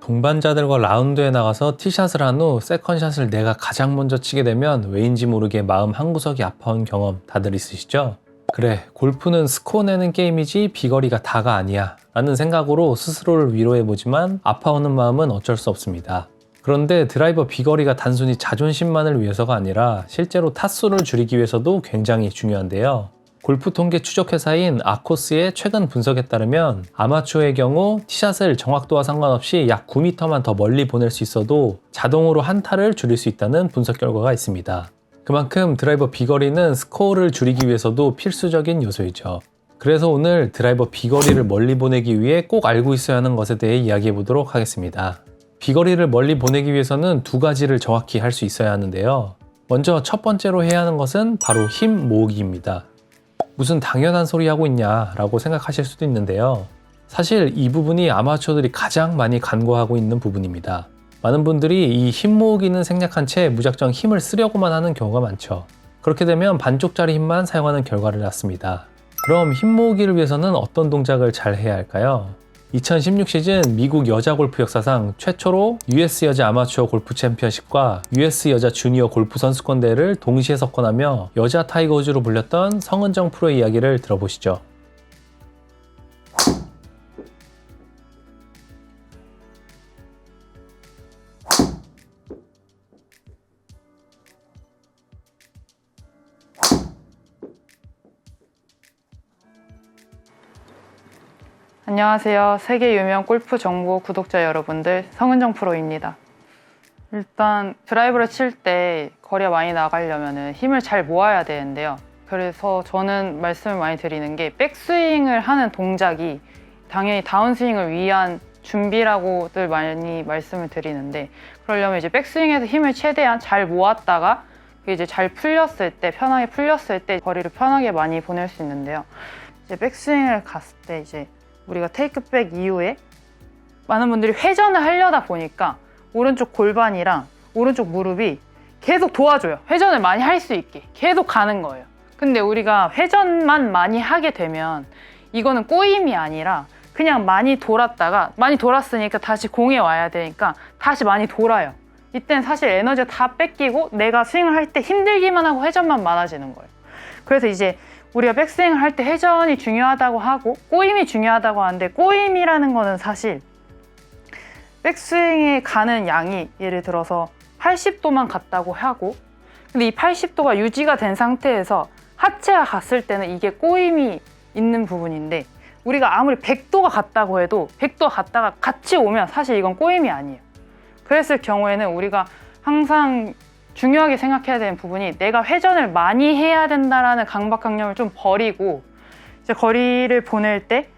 동반자들과 라운드에 나가서 티샷을 한 후 세컨샷을 내가 가장 먼저 치게 되면 왜인지 모르게 마음 한구석이 아파온 경험 다들 있으시죠? 그래, 골프는 스코어 내는 게임이지 비거리가 다가 아니야 라는 생각으로 스스로를 위로해보지만 아파오는 마음은 어쩔 수 없습니다. 그런데 드라이버 비거리가 단순히 자존심만을 위해서가 아니라 실제로 타수를 줄이기 위해서도 굉장히 중요한데요. 골프 통계 추적 회사인 아코스의 최근 분석에 따르면 아마추어의 경우 티샷을 정확도와 상관없이 약 9m만 더 멀리 보낼 수 있어도 자동으로 한 타를 줄일 수 있다는 분석 결과가 있습니다. 그만큼 드라이버 비거리는 스코어를 줄이기 위해서도 필수적인 요소이죠. 그래서 오늘 드라이버 비거리를 멀리 보내기 위해 꼭 알고 있어야 하는 것에 대해 이야기해 보도록 하겠습니다. 비거리를 멀리 보내기 위해서는 두 가지를 정확히 할 수 있어야 하는데요. 먼저 첫 번째로 해야 하는 것은 바로 힘 모으기입니다. 무슨 당연한 소리 하고 있냐 라고 생각하실 수도 있는데요. 사실 이 부분이 아마추어들이 가장 많이 간과하고 있는 부분입니다. 많은 분들이 이 힘 모으기는 생략한 채 무작정 힘을 쓰려고만 하는 경우가 많죠. 그렇게 되면 반쪽짜리 힘만 사용하는 결과를 낳습니다. 그럼 힘 모으기를 위해서는 어떤 동작을 잘 해야 할까요? 2016 시즌 미국 여자 골프 역사상 최초로 US 여자 아마추어 골프 챔피언십과 US 여자 주니어 골프 선수권 대회를 동시에 석권하며 여자 타이거 우즈로 불렸던 성은정 프로의 이야기를 들어보시죠. 안녕하세요. 세계 유명 골프 정보 구독자 여러분들, 성은정 프로입니다. 일단 드라이버를 칠 때 거리가 많이 나가려면 힘을 잘 모아야 되는데요. 그래서 저는 말씀을 많이 드리는 게 백스윙을 하는 동작이 당연히 다운스윙을 위한 준비라고들 많이 말씀을 드리는데, 그러려면 이제 백스윙에서 힘을 최대한 잘 모았다가 이제 잘 풀렸을 때, 편하게 풀렸을 때 거리를 편하게 많이 보낼 수 있는데요. 이제 백스윙을 갔을 때 이제 우리가 테이크백 이후에 많은 분들이 회전을 하려다 보니까 오른쪽 골반이랑 오른쪽 무릎이 계속 도와줘요. 회전을 많이 할 수 있게 계속 가는 거예요. 근데 우리가 회전만 많이 하게 되면 이거는 꼬임이 아니라 그냥 많이 돌았다가 많이 돌았으니까 다시 공에 와야 되니까 다시 많이 돌아요. 이때는 사실 에너지가 다 뺏기고 내가 스윙을 할 때 힘들기만 하고 회전만 많아지는 거예요. 그래서 이제 우리가 백스윙을 할 때 회전이 중요하다고 하고 꼬임이 중요하다고 하는데, 꼬임이라는 거는 사실 백스윙에 가는 양이 예를 들어서 80도만 갔다고 하고, 근데 이 80도가 유지가 된 상태에서 하체가 갔을 때는 이게 꼬임이 있는 부분인데, 우리가 아무리 100도가 갔다고 해도 100도 갔다가 같이 오면 사실 이건 꼬임이 아니에요. 그랬을 경우에는 우리가 항상 중요하게 생각해야 되는 부분이 내가 회전을 많이 해야 된다라는 강박관념을 좀 버리고, 이제 거리를 보낼 때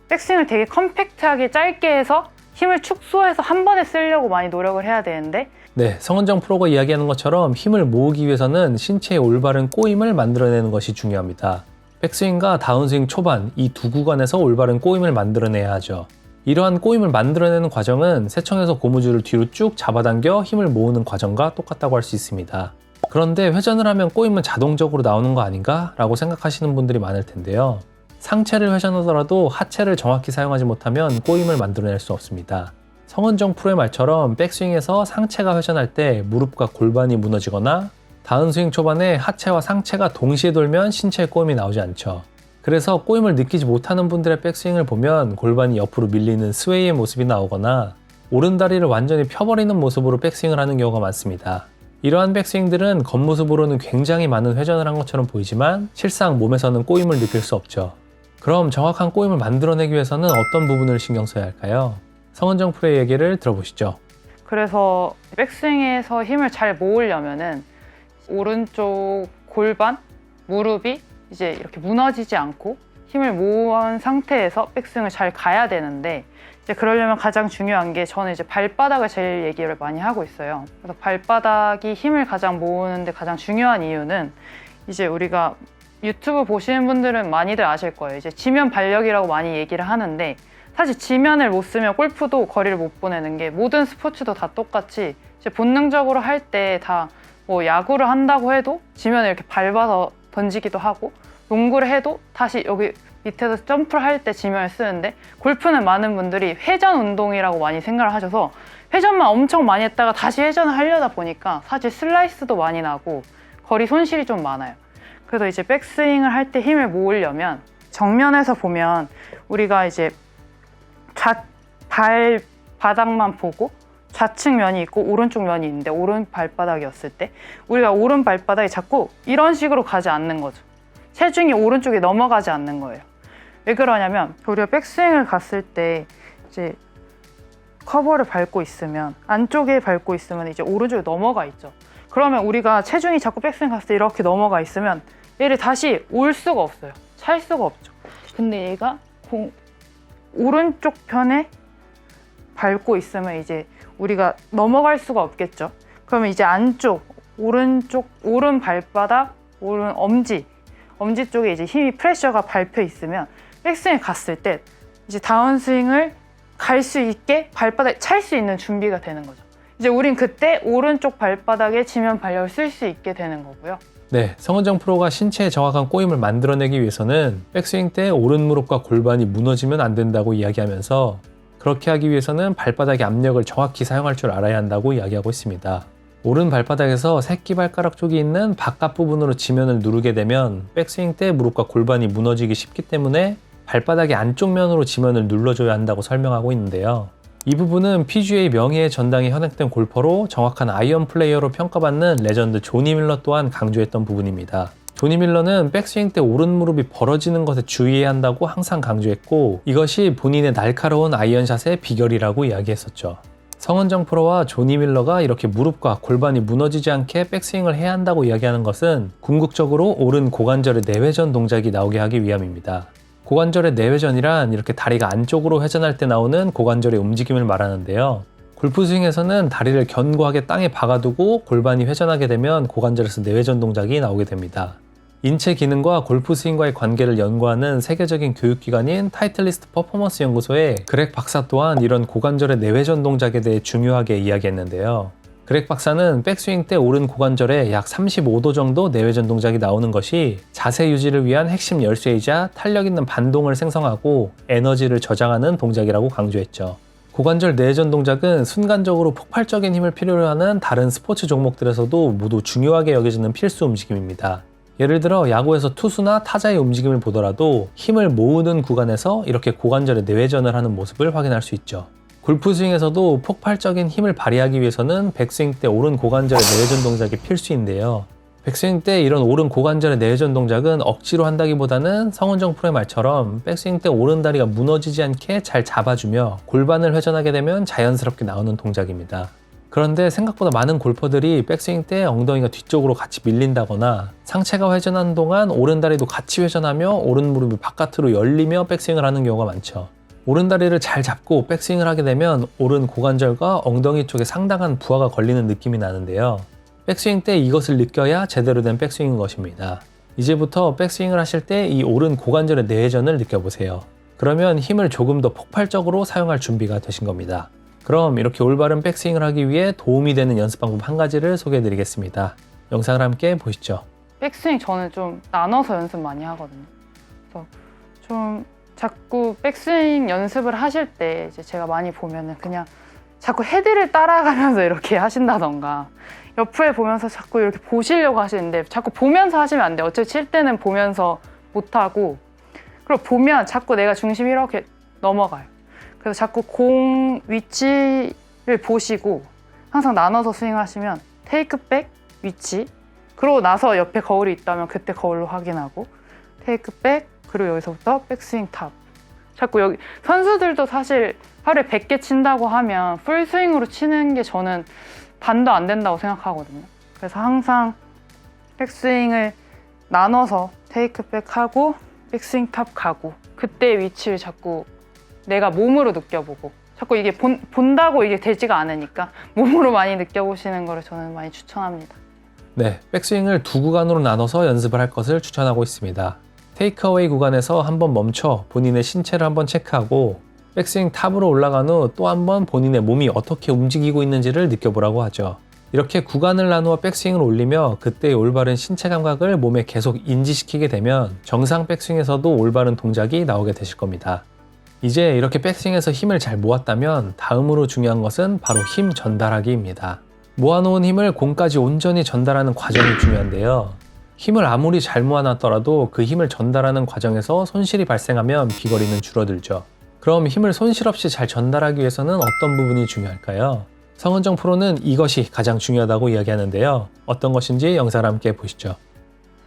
백스윙을 되게 컴팩트하게 짧게 해서 힘을 축소해서 한 번에 쓰려고 많이 노력을 해야 되는데, 네, 성은정 프로가 이야기하는 것처럼 힘을 모으기 위해서는 신체의 올바른 꼬임을 만들어내는 것이 중요합니다. 백스윙과 다운스윙 초반 이 두 구간에서 올바른 꼬임을 만들어내야 하죠. 이러한 꼬임을 만들어내는 과정은 새청에서 고무줄을 뒤로 쭉 잡아당겨 힘을 모으는 과정과 똑같다고 할 수 있습니다. 그런데 회전을 하면 꼬임은 자동적으로 나오는 거 아닌가? 라고 생각하시는 분들이 많을 텐데요. 상체를 회전하더라도 하체를 정확히 사용하지 못하면 꼬임을 만들어낼 수 없습니다. 성은정 프로의 말처럼 백스윙에서 상체가 회전할 때 무릎과 골반이 무너지거나 다운스윙 초반에 하체와 상체가 동시에 돌면 신체의 꼬임이 나오지 않죠. 그래서 꼬임을 느끼지 못하는 분들의 백스윙을 보면 골반이 옆으로 밀리는 스웨이의 모습이 나오거나 오른다리를 완전히 펴버리는 모습으로 백스윙을 하는 경우가 많습니다. 이러한 백스윙들은 겉모습으로는 굉장히 많은 회전을 한 것처럼 보이지만 실상 몸에서는 꼬임을 느낄 수 없죠. 그럼 정확한 꼬임을 만들어내기 위해서는 어떤 부분을 신경 써야 할까요? 성은정 프로의 얘기를 들어보시죠. 그래서 백스윙에서 힘을 잘 모으려면은 오른쪽 골반, 무릎이 이제 이렇게 무너지지 않고 힘을 모은 상태에서 백스윙을 잘 가야 되는데, 이제 그러려면 가장 중요한 게, 저는 이제 발바닥을 제일 얘기를 많이 하고 있어요. 그래서 발바닥이 힘을 가장 모으는데 가장 중요한 이유는, 이제 우리가 유튜브 보시는 분들은 많이들 아실 거예요. 이제 지면 발력이라고 많이 얘기를 하는데, 사실 지면을 못 쓰면 골프도 거리를 못 보내는 게, 모든 스포츠도 다 똑같이 이제 본능적으로 할 때 다 뭐 야구를 한다고 해도 지면을 이렇게 밟아서 던지기도 하고, 농구를 해도 다시 여기 밑에서 점프를 할 때 지면을 쓰는데 골프는 많은 분들이 회전 운동이라고 많이 생각을 하셔서 회전만 엄청 많이 했다가 다시 회전을 하려다 보니까 사실 슬라이스도 많이 나고 거리 손실이 좀 많아요. 그래서 이제 백스윙을 할 때 힘을 모으려면 정면에서 보면 우리가 이제 발바닥만 보고 좌측 면이 있고 오른쪽 면이 있는데 오른 발바닥이었을 때 우리가 오른 발바닥이 자꾸 이런 식으로 가지 않는 거죠. 체중이 오른쪽에 넘어가지 않는 거예요. 왜 그러냐면 우리가 백스윙을 갔을 때 이제 커버를 밟고 있으면 안쪽에 밟고 있으면 이제 오른쪽에 넘어가 있죠. 그러면 우리가 체중이 자꾸 백스윙 갔을 때 이렇게 넘어가 있으면 얘를 다시 올 수가 없어요. 찰 수가 없죠. 근데 얘가 오른쪽 편에 밟고 있으면 이제 우리가 넘어갈 수가 없겠죠. 그러면 이제 안쪽, 오른 발바닥, 오른 엄지 쪽에 이제 힘이 프레셔가 밟혀 있으면 백스윙 갔을 때 이제 다운스윙을 갈 수 있게 발바닥에 찰 수 있는 준비가 되는 거죠. 이제 우린 그때 오른쪽 발바닥에 지면 발력을 쓸 수 있게 되는 거고요. 네, 성은정 프로가 신체에 정확한 꼬임을 만들어내기 위해서는 백스윙 때 오른 무릎과 골반이 무너지면 안 된다고 이야기하면서 그렇게 하기 위해서는 발바닥의 압력을 정확히 사용할 줄 알아야 한다고 이야기하고 있습니다. 오른 발바닥에서 새끼발가락 쪽이 있는 바깥 부분으로 지면을 누르게 되면 백스윙 때 무릎과 골반이 무너지기 쉽기 때문에 발바닥의 안쪽 면으로 지면을 눌러줘야 한다고 설명하고 있는데요. 이 부분은 PGA 명예의 전당에 현혹된 골퍼로 정확한 아이언 플레이어로 평가받는 레전드 조니 밀러 또한 강조했던 부분입니다. 조니 밀러는 백스윙 때 오른 무릎이 벌어지는 것에 주의해야 한다고 항상 강조했고 이것이 본인의 날카로운 아이언샷의 비결이라고 이야기했었죠. 성은정 프로와 조니 밀러가 이렇게 무릎과 골반이 무너지지 않게 백스윙을 해야 한다고 이야기하는 것은 궁극적으로 오른 고관절의 내회전 동작이 나오게 하기 위함입니다. 고관절의 내회전이란 이렇게 다리가 안쪽으로 회전할 때 나오는 고관절의 움직임을 말하는데요. 골프 스윙에서는 다리를 견고하게 땅에 박아두고 골반이 회전하게 되면 고관절에서 내회전 동작이 나오게 됩니다. 인체 기능과 골프 스윙과의 관계를 연구하는 세계적인 교육기관인 타이틀리스트 퍼포먼스 연구소의 그렉 박사 또한 이런 고관절의 내회전 동작에 대해 중요하게 이야기했는데요. 그렉 박사는 백스윙 때 오른 고관절에 약 35도 정도 내회전 동작이 나오는 것이 자세 유지를 위한 핵심 열쇠이자 탄력 있는 반동을 생성하고 에너지를 저장하는 동작이라고 강조했죠. 고관절 내회전 동작은 순간적으로 폭발적인 힘을 필요로 하는 다른 스포츠 종목들에서도 모두 중요하게 여겨지는 필수 움직임입니다. 예를 들어 야구에서 투수나 타자의 움직임을 보더라도 힘을 모으는 구간에서 이렇게 고관절의 내회전을 하는 모습을 확인할 수 있죠. 골프 스윙에서도 폭발적인 힘을 발휘하기 위해서는 백스윙 때 오른 고관절의 내회전 동작이 필수인데요. 백스윙 때 이런 오른 고관절의 내회전 동작은 억지로 한다기보다는 성은정 프로의 말처럼 백스윙 때 오른 다리가 무너지지 않게 잘 잡아주며 골반을 회전하게 되면 자연스럽게 나오는 동작입니다. 그런데 생각보다 많은 골퍼들이 백스윙 때 엉덩이가 뒤쪽으로 같이 밀린다거나 상체가 회전하는 동안 오른 다리도 같이 회전하며 오른 무릎이 바깥으로 열리며 백스윙을 하는 경우가 많죠. 오른 다리를 잘 잡고 백스윙을 하게 되면 오른 고관절과 엉덩이 쪽에 상당한 부하가 걸리는 느낌이 나는데요. 백스윙 때 이것을 느껴야 제대로 된 백스윙인 것입니다. 이제부터 백스윙을 하실 때 이 오른 고관절의 내회전을 느껴보세요. 그러면 힘을 조금 더 폭발적으로 사용할 준비가 되신 겁니다. 그럼 이렇게 올바른 백스윙을 하기 위해 도움이 되는 연습 방법 한 가지를 소개해 드리겠습니다. 영상을 함께 보시죠. 백스윙 저는 좀 나눠서 연습 많이 하거든요. 그래서 좀 자꾸 백스윙 연습을 하실 때 이제 제가 많이 보면은 그냥 자꾸 헤드를 따라가면서 이렇게 하신다던가 옆에 보면서 자꾸 이렇게 보시려고 하시는데 자꾸 보면서 하시면 안 돼요. 어차피 칠 때는 보면서 못하고 그리고 보면 자꾸 내가 중심이 이렇게 넘어가요. 그래서 자꾸 공 위치를 보시고 항상 나눠서 스윙하시면 테이크백 위치 그러고 나서 옆에 거울이 있다면 그때 거울로 확인하고 테이크백 그리고 여기서부터 백스윙 탑. 자꾸 여기 선수들도 사실 하루에 100개 친다고 하면 풀스윙으로 치는 게 저는 반도 안 된다고 생각하거든요. 그래서 항상 백스윙을 나눠서 테이크백 하고 백스윙 탑 가고 그때 위치를 자꾸 내가 몸으로 느껴보고 자꾸 이게 본다고 이게 되지가 않으니까 몸으로 많이 느껴보시는 거를 저는 많이 추천합니다. 네, 백스윙을 두 구간으로 나눠서 연습을 할 것을 추천하고 있습니다. 테이크어웨이 구간에서 한번 멈춰 본인의 신체를 한번 체크하고 백스윙 탑으로 올라간 후 또 한번 본인의 몸이 어떻게 움직이고 있는지를 느껴보라고 하죠. 이렇게 구간을 나누어 백스윙을 올리며 그때의 올바른 신체 감각을 몸에 계속 인지시키게 되면 정상 백스윙에서도 올바른 동작이 나오게 되실 겁니다. 이제 이렇게 백스윙에서 힘을 잘 모았다면 다음으로 중요한 것은 바로 힘 전달하기입니다. 모아놓은 힘을 공까지 온전히 전달하는 과정이 중요한데요. 힘을 아무리 잘 모아놨더라도 그 힘을 전달하는 과정에서 손실이 발생하면 비거리는 줄어들죠. 그럼 힘을 손실 없이 잘 전달하기 위해서는 어떤 부분이 중요할까요? 성은정 프로는 이것이 가장 중요하다고 이야기하는데요. 어떤 것인지 영상을 함께 보시죠.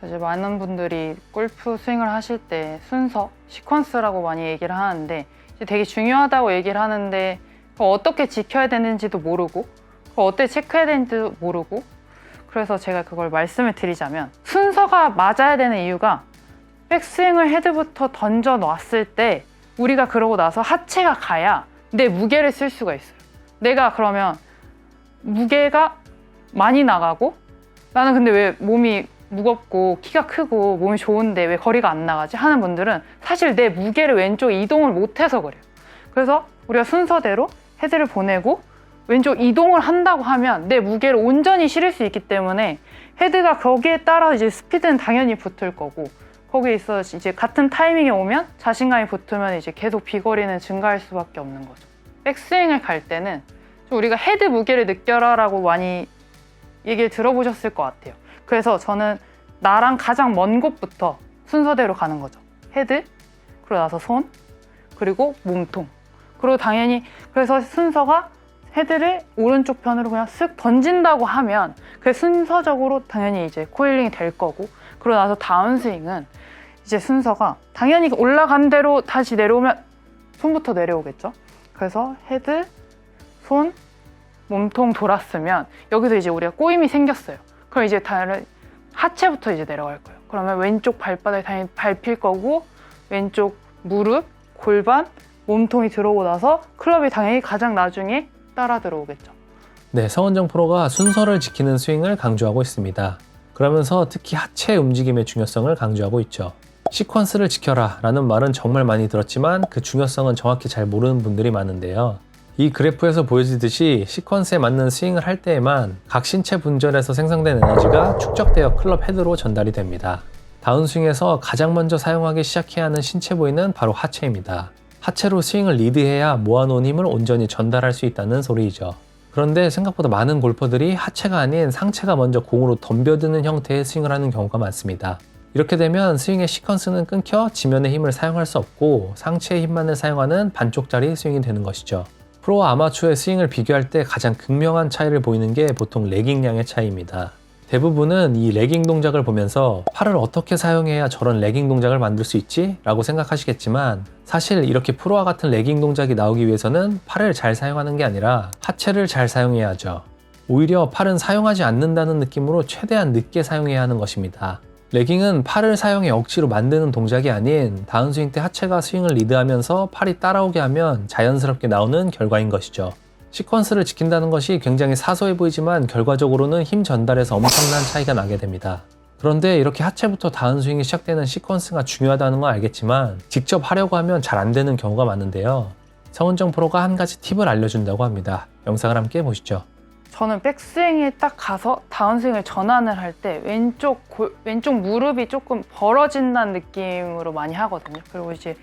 이제 많은 분들이 골프 스윙을 하실 때 순서, 시퀀스라고 많이 얘기를 하는데 이제 되게 중요하다고 얘기를 하는데 그거 어떻게 지켜야 되는지도 모르고 그거 어떻게 체크해야 되는지도 모르고 그래서 제가 그걸 말씀을 드리자면 순서가 맞아야 되는 이유가 백스윙을 헤드부터 던져 놨을 때 우리가 그러고 나서 하체가 가야 내 무게를 쓸 수가 있어요. 내가 그러면 무게가 많이 나가고 나는 근데 왜 몸이 무겁고 키가 크고 몸이 좋은데 왜 거리가 안 나가지? 하는 분들은 사실 내 무게를 왼쪽 이동을 못해서 그래요. 그래서 우리가 순서대로 헤드를 보내고 왼쪽 이동을 한다고 하면 내 무게를 온전히 실을 수 있기 때문에 헤드가 거기에 따라 이제 스피드는 당연히 붙을 거고 거기에 있어 이제 같은 타이밍에 오면 자신감이 붙으면 이제 계속 비거리는 증가할 수밖에 없는 거죠. 백스윙을 갈 때는 좀 우리가 헤드 무게를 느껴라라고 많이 얘기를 들어보셨을 것 같아요. 그래서 저는 나랑 가장 먼 곳부터 순서대로 가는 거죠. 헤드, 그러고 나서 손, 그리고 몸통. 그리고 당연히 그래서 순서가 헤드를 오른쪽 편으로 그냥 쓱 던진다고 하면 그 순서적으로 당연히 이제 코일링이 될 거고 그러고 나서 다운스윙은 이제 순서가 당연히 올라간 대로 다시 내려오면 손부터 내려오겠죠. 그래서 헤드, 손, 몸통 돌았으면 여기서 이제 우리가 꼬임이 생겼어요. 그럼 이제 다른 하체부터 이제 내려갈 거예요. 그러면 왼쪽 발바닥이 당연히 밟힐 거고 왼쪽 무릎, 골반, 몸통이 들어오고 나서 클럽이 당연히 가장 나중에 따라 들어오겠죠. 네, 성은정 프로가 순서를 지키는 스윙을 강조하고 있습니다. 그러면서 특히 하체 움직임의 중요성을 강조하고 있죠. 시퀀스를 지켜라 라는 말은 정말 많이 들었지만 그 중요성은 정확히 잘 모르는 분들이 많은데요. 이 그래프에서 보여지듯이 시퀀스에 맞는 스윙을 할 때에만 각 신체 분절에서 생성된 에너지가 축적되어 클럽 헤드로 전달이 됩니다. 다운스윙에서 가장 먼저 사용하기 시작해야 하는 신체 부위는 바로 하체입니다. 하체로 스윙을 리드해야 모아놓은 힘을 온전히 전달할 수 있다는 소리이죠. 그런데 생각보다 많은 골퍼들이 하체가 아닌 상체가 먼저 공으로 덤벼드는 형태의 스윙을 하는 경우가 많습니다. 이렇게 되면 스윙의 시퀀스는 끊겨 지면의 힘을 사용할 수 없고 상체의 힘만을 사용하는 반쪽짜리 스윙이 되는 것이죠. 프로와 아마추어의 스윙을 비교할 때 가장 극명한 차이를 보이는 게 보통 레깅량의 차이입니다. 대부분은 이 레깅 동작을 보면서 팔을 어떻게 사용해야 저런 레깅 동작을 만들 수 있지? 라고 생각하시겠지만 사실 이렇게 프로와 같은 레깅 동작이 나오기 위해서는 팔을 잘 사용하는 게 아니라 하체를 잘 사용해야 하죠. 오히려 팔은 사용하지 않는다는 느낌으로 최대한 늦게 사용해야 하는 것입니다. 레깅은 팔을 사용해 억지로 만드는 동작이 아닌 다운스윙 때 하체가 스윙을 리드하면서 팔이 따라오게 하면 자연스럽게 나오는 결과인 것이죠. 시퀀스를 지킨다는 것이 굉장히 사소해 보이지만 결과적으로는 힘 전달에서 엄청난 차이가 나게 됩니다. 그런데 이렇게 하체부터 다운스윙이 시작되는 시퀀스가 중요하다는 건 알겠지만 직접 하려고 하면 잘 안 되는 경우가 많은데요. 성은정 프로가 한 가지 팁을 알려준다고 합니다. 영상을 함께 보시죠. 저는 백스윙에 딱 가서 다운스윙을 전환을 할 때 왼쪽 무릎이 조금 벌어진다는 느낌으로 많이 하거든요. 그리고 이제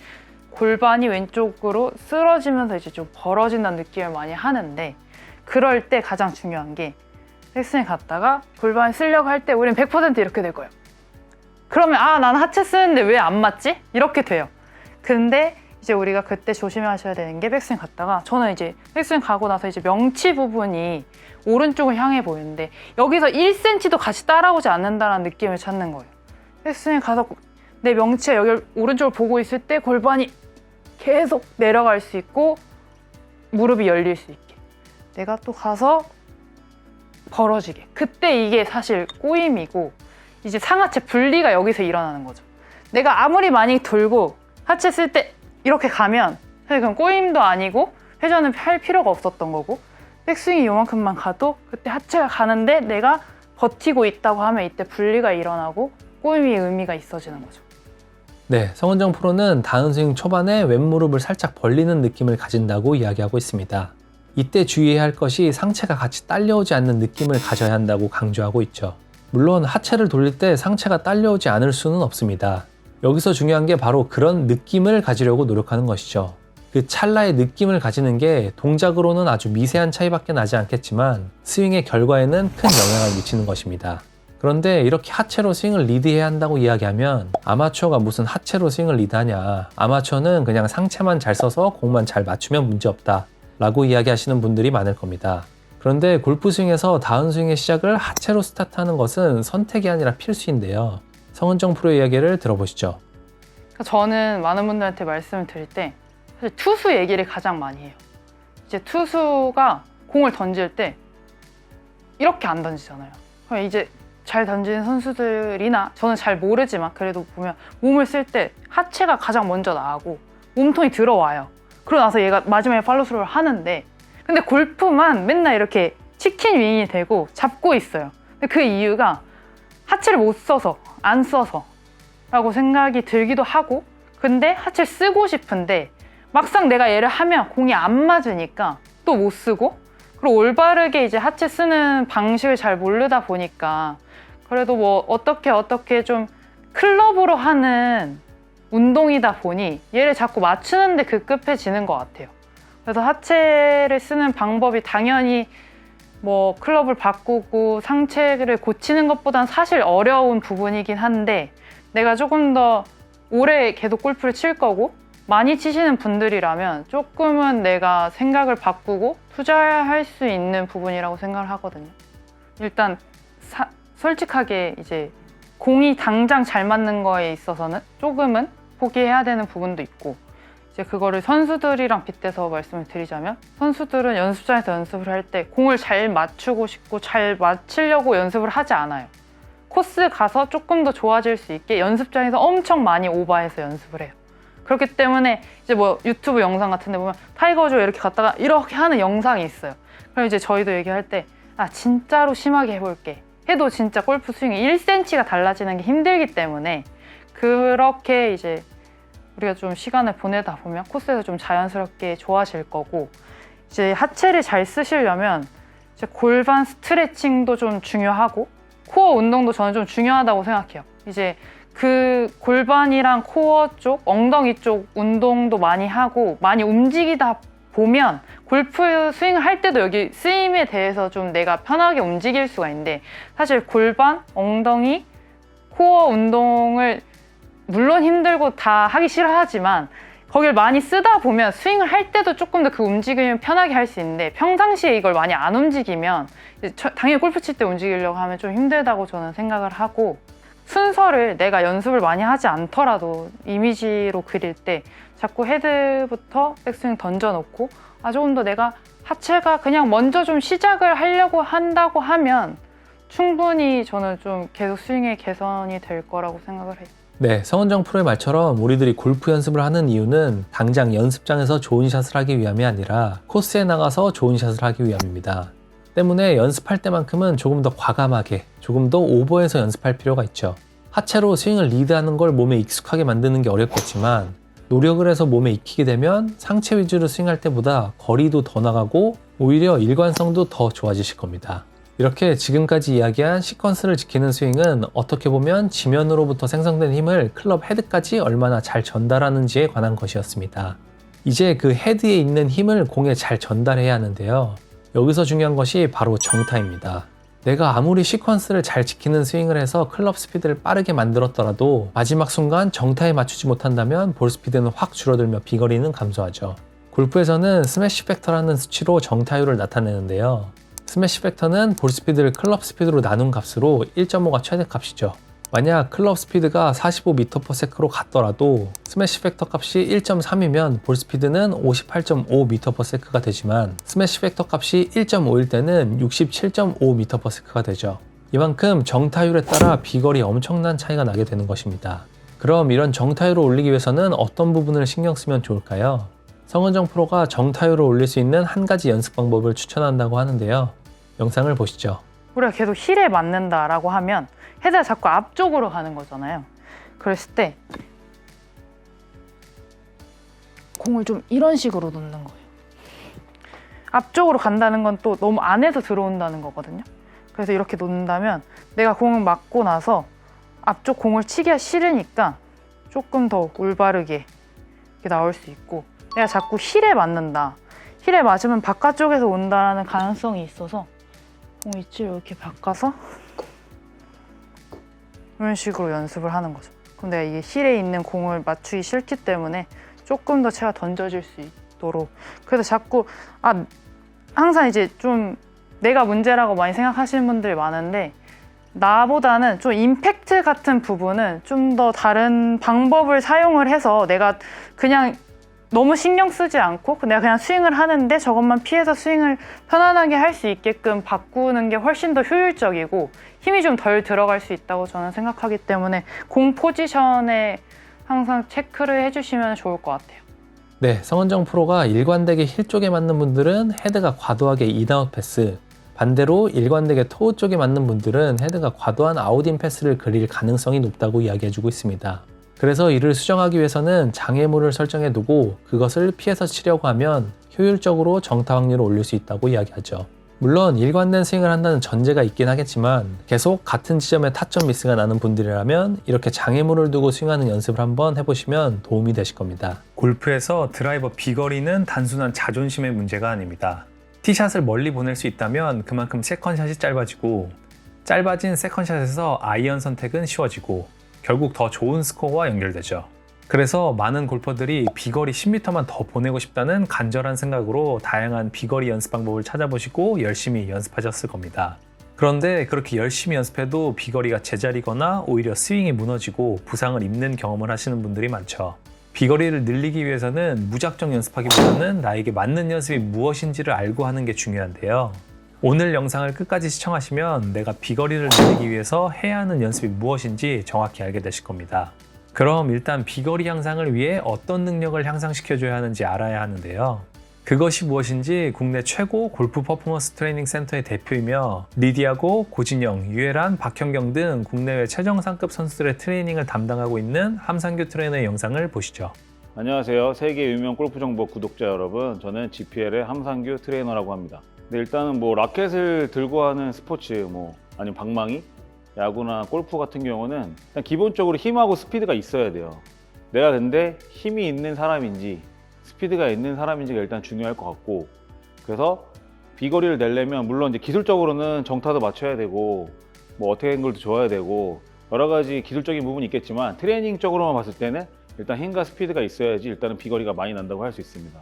골반이 왼쪽으로 쓰러지면서 이제 좀 벌어진다는 느낌을 많이 하는데 그럴 때 가장 중요한 게 백스윙 갔다가 골반이 쓰려고 할 때 우린 100% 이렇게 될 거예요. 그러면 난 하체 쓰는데 왜 안 맞지? 이렇게 돼요. 근데 이제 우리가 그때 조심하셔야 되는 게 백스윙 갔다가 저는 이제 백스윙 가고 나서 이제 명치 부분이 오른쪽을 향해 보이는데 여기서 1cm도 같이 따라오지 않는다는 느낌을 찾는 거예요. 백스윙 가서 내 명치가 여기 오른쪽을 보고 있을 때 골반이 계속 내려갈 수 있고 무릎이 열릴 수 있게 내가 또 가서 벌어지게 그때 이게 사실 꼬임이고 이제 상하체 분리가 여기서 일어나는 거죠. 내가 아무리 많이 돌고 하체 쓸 때 이렇게 가면 사실 그건 꼬임도 아니고 회전을 할 필요가 없었던 거고 백스윙이 요만큼만 가도 그때 하체가 가는데 내가 버티고 있다고 하면 이때 분리가 일어나고 꼬임의 의미가 있어지는 거죠. 네, 성은정 프로는 다운스윙 초반에 왼무릎을 살짝 벌리는 느낌을 가진다고 이야기하고 있습니다. 이때 주의해야 할 것이 상체가 같이 딸려오지 않는 느낌을 가져야 한다고 강조하고 있죠. 물론 하체를 돌릴 때 상체가 딸려오지 않을 수는 없습니다. 여기서 중요한 게 바로 그런 느낌을 가지려고 노력하는 것이죠. 그 찰나의 느낌을 가지는 게 동작으로는 아주 미세한 차이밖에 나지 않겠지만 스윙의 결과에는 큰 영향을 미치는 것입니다. 그런데 이렇게 하체로 스윙을 리드해야 한다고 이야기하면 아마추어가 무슨 하체로 스윙을 리드하냐, 아마추어는 그냥 상체만 잘 써서 공만 잘 맞추면 문제없다 라고 이야기하시는 분들이 많을 겁니다. 그런데 골프 스윙에서 다운스윙의 시작을 하체로 스타트하는 것은 선택이 아니라 필수인데요. 성은정 프로의 이야기를 들어보시죠. 저는 많은 분들한테 말씀을 드릴 때 사실 투수 얘기를 가장 많이 해요. 이제 투수가 공을 던질 때 이렇게 안 던지잖아요. 그럼 이제 잘 던지는 선수들이나 저는 잘 모르지만 그래도 보면 몸을 쓸 때 하체가 가장 먼저 나가고 몸통이 들어와요. 그러고 나서 얘가 마지막에 팔로스루를 하는데 근데 골프만 맨날 이렇게 치킨 윙이 되고 잡고 있어요. 근데 그 이유가 하체를 못 써서 안 써서 라고 생각이 들기도 하고 근데 하체를 쓰고 싶은데 막상 내가 얘를 하면 공이 안 맞으니까 또 못 쓰고 그리고 올바르게 이제 하체 쓰는 방식을 잘 모르다 보니까 그래도 뭐 어떻게 좀 클럽으로 하는 운동이다 보니 얘를 자꾸 맞추는데 급급해지는 것 같아요. 그래서 하체를 쓰는 방법이 당연히 뭐 클럽을 바꾸고 상체를 고치는 것보단 사실 어려운 부분이긴 한데 내가 조금 더 오래 계속 골프를 칠 거고 많이 치시는 분들이라면 조금은 내가 생각을 바꾸고 투자할 수 있는 부분이라고 생각을 하거든요. 일단 솔직하게 이제 공이 당장 잘 맞는 거에 있어서는 조금은 포기해야 되는 부분도 있고 이제 그거를 선수들이랑 빗대서 말씀을 드리자면 선수들은 연습장에서 연습을 할 때 공을 잘 맞추고 싶고 잘 맞추려고 연습을 하지 않아요. 코스 가서 조금 더 좋아질 수 있게 연습장에서 엄청 많이 오버해서 연습을 해요. 그렇기 때문에 이제 뭐 유튜브 영상 같은 데 보면 타이거즈 이렇게 갔다가 이렇게 하는 영상이 있어요. 그럼 이제 저희도 얘기할 때 진짜로 심하게 해볼게 해도 진짜 골프 스윙이 1cm가 달라지는 게 힘들기 때문에 그렇게 이제 우리가 좀 시간을 보내다 보면 코스에서 좀 자연스럽게 좋아질 거고 이제 하체를 잘 쓰시려면 이제 골반 스트레칭도 좀 중요하고 코어 운동도 저는 좀 중요하다고 생각해요. 이제 그 골반이랑 코어 쪽, 엉덩이 쪽 운동도 많이 하고 많이 움직이다 보면 골프 스윙을 할 때도 여기 스윙에 대해서 좀 내가 편하게 움직일 수가 있는데 사실 골반, 엉덩이, 코어 운동을 물론 힘들고 다 하기 싫어하지만 거길 많이 쓰다 보면 스윙을 할 때도 조금 더 그 움직임을 편하게 할 수 있는데 평상시에 이걸 많이 안 움직이면 당연히 골프 칠 때 움직이려고 하면 좀 힘들다고 저는 생각을 하고 순서를 내가 연습을 많이 하지 않더라도 이미지로 그릴 때 자꾸 헤드부터 백스윙 던져놓고 조금 더 내가 하체가 그냥 먼저 좀 시작을 하려고 한다고 하면 충분히 저는 좀 계속 스윙의 개선이 될 거라고 생각을 해요. 네, 성은정 프로의 말처럼 우리들이 골프 연습을 하는 이유는 당장 연습장에서 좋은 샷을 하기 위함이 아니라 코스에 나가서 좋은 샷을 하기 위함입니다. 때문에 연습할 때만큼은 조금 더 과감하게, 조금 더 오버해서 연습할 필요가 있죠. 하체로 스윙을 리드하는 걸 몸에 익숙하게 만드는 게 어렵겠지만 노력을 해서 몸에 익히게 되면 상체 위주로 스윙할 때보다 거리도 더 나가고 오히려 일관성도 더 좋아지실 겁니다. 이렇게 지금까지 이야기한 시퀀스를 지키는 스윙은 어떻게 보면 지면으로부터 생성된 힘을 클럽 헤드까지 얼마나 잘 전달하는지에 관한 것이었습니다. 이제 그 헤드에 있는 힘을 공에 잘 전달해야 하는데요. 여기서 중요한 것이 바로 정타입니다. 내가 아무리 시퀀스를 잘 지키는 스윙을 해서 클럽 스피드를 빠르게 만들었더라도 마지막 순간 정타에 맞추지 못한다면 볼 스피드는 확 줄어들며 비거리는 감소하죠. 골프에서는 스매시 팩터라는 수치로 정타율을 나타내는데요. 스매시 팩터는 볼 스피드를 클럽 스피드로 나눈 값으로 1.5가 최대값이죠. 만약 클럽 스피드가 45m/s로 갔더라도 스매시 팩터 값이 1.3이면 볼 스피드는 58.5m/s가 되지만 스매시 팩터 값이 1.5일 때는 67.5m/s가 되죠. 이만큼 정타율에 따라 비거리에 엄청난 차이가 나게 되는 것입니다. 그럼 이런 정타율을 올리기 위해서는 어떤 부분을 신경 쓰면 좋을까요? 성은정 프로가 정타율을 올릴 수 있는 한 가지 연습 방법을 추천한다고 하는데요. 영상을 보시죠. 우리가 계속 힐에 맞는다라고 하면 헤드가 자꾸 앞쪽으로 가는 거잖아요. 그랬을 때 공을 좀 이런 식으로 놓는 거예요. 앞쪽으로 간다는 건 또 너무 안에서 들어온다는 거거든요. 그래서 이렇게 놓는다면 내가 공을 맞고 나서 앞쪽 공을 치기가 싫으니까 조금 더 올바르게 이렇게 나올 수 있고, 내가 자꾸 힐에 맞는다, 힐에 맞으면 바깥쪽에서 온다는 가능성이 있어서 공 위치를 이렇게 바꿔서 이런 식으로 연습을 하는 거죠. 그럼 내가 이게 힐에 있는 공을 맞추기 싫기 때문에 조금 더 채가 던져질 수 있도록. 그래서 자꾸 항상 이제 좀 내가 문제라고 많이 생각하시는 분들이 많은데, 나보다는 좀 임팩트 같은 부분은 좀 더 다른 방법을 사용을 해서 내가 그냥 너무 신경 쓰지 않고 내가 그냥 스윙을 하는데 저것만 피해서 스윙을 편안하게 할 수 있게끔 바꾸는 게 훨씬 더 효율적이고 힘이 좀 덜 들어갈 수 있다고 저는 생각하기 때문에 공 포지션에 항상 체크를 해주시면 좋을 것 같아요. 네, 성은정 프로가 일관되게 힐 쪽에 맞는 분들은 헤드가 과도하게 인아웃 패스, 반대로 일관되게 토우 쪽에 맞는 분들은 헤드가 과도한 아웃인 패스를 그릴 가능성이 높다고 이야기해주고 있습니다. 그래서 이를 수정하기 위해서는 장애물을 설정해 두고 그것을 피해서 치려고 하면 효율적으로 정타 확률을 올릴 수 있다고 이야기하죠. 물론 일관된 스윙을 한다는 전제가 있긴 하겠지만 계속 같은 지점에 타점 미스가 나는 분들이라면 이렇게 장애물을 두고 스윙하는 연습을 한번 해보시면 도움이 되실 겁니다. 골프에서 드라이버 비거리는 단순한 자존심의 문제가 아닙니다. 티샷을 멀리 보낼 수 있다면 그만큼 세컨샷이 짧아지고, 짧아진 세컨샷에서 아이언 선택은 쉬워지고 결국 더 좋은 스코어와 연결되죠. 그래서 많은 골퍼들이 비거리 10m만 더 보내고 싶다는 간절한 생각으로 다양한 비거리 연습 방법을 찾아보시고 열심히 연습하셨을 겁니다. 그런데 그렇게 열심히 연습해도 비거리가 제자리거나 오히려 스윙이 무너지고 부상을 입는 경험을 하시는 분들이 많죠. 비거리를 늘리기 위해서는 무작정 연습하기보다는 나에게 맞는 연습이 무엇인지를 알고 하는 게 중요한데요. 오늘 영상을 끝까지 시청하시면 내가 비거리를 늘리기 위해서 해야 하는 연습이 무엇인지 정확히 알게 되실 겁니다. 그럼 일단 비거리 향상을 위해 어떤 능력을 향상시켜줘야 하는지 알아야 하는데요. 그것이 무엇인지 국내 최고 골프 퍼포먼스 트레이닝 센터의 대표이며 리디아고, 고진영, 유혜란, 박현경 등 국내외 최정상급 선수들의 트레이닝을 담당하고 있는 함상규 트레이너의 영상을 보시죠. 안녕하세요. 세계 유명 골프 정보 구독자 여러분, 저는 GPL의 함상규 트레이너라고 합니다. 네, 일단은 라켓을 들고 하는 스포츠, 아니면 방망이, 야구나 골프 같은 경우는 일단 기본적으로 힘하고 스피드가 있어야 돼요. 내가 근데 힘이 있는 사람인지 스피드가 있는 사람인지가 일단 중요할 것 같고, 그래서 비거리를 내려면 물론 이제 기술적으로는 정타도 맞춰야 되고 어택 앵글도 좋아야 되고 여러 가지 기술적인 부분이 있겠지만, 트레이닝적으로만 봤을 때는 일단 힘과 스피드가 있어야지 일단은 비거리가 많이 난다고 할 수 있습니다.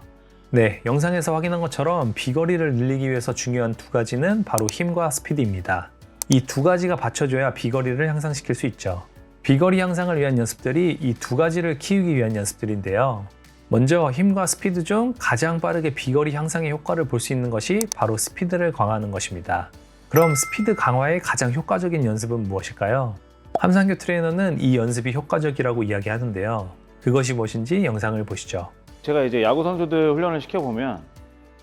네, 영상에서 확인한 것처럼 비거리를 늘리기 위해서 중요한 두 가지는 바로 힘과 스피드입니다. 이 두 가지가 받쳐줘야 비거리를 향상시킬 수 있죠. 비거리 향상을 위한 연습들이 이 두 가지를 키우기 위한 연습들인데요. 먼저 힘과 스피드 중 가장 빠르게 비거리 향상의 효과를 볼 수 있는 것이 바로 스피드를 강화하는 것입니다. 그럼 스피드 강화의 가장 효과적인 연습은 무엇일까요? 함상규 트레이너는 이 연습이 효과적이라고 이야기하는데요. 그것이 무엇인지 영상을 보시죠. 제가 이제 야구 선수들 훈련을 시켜보면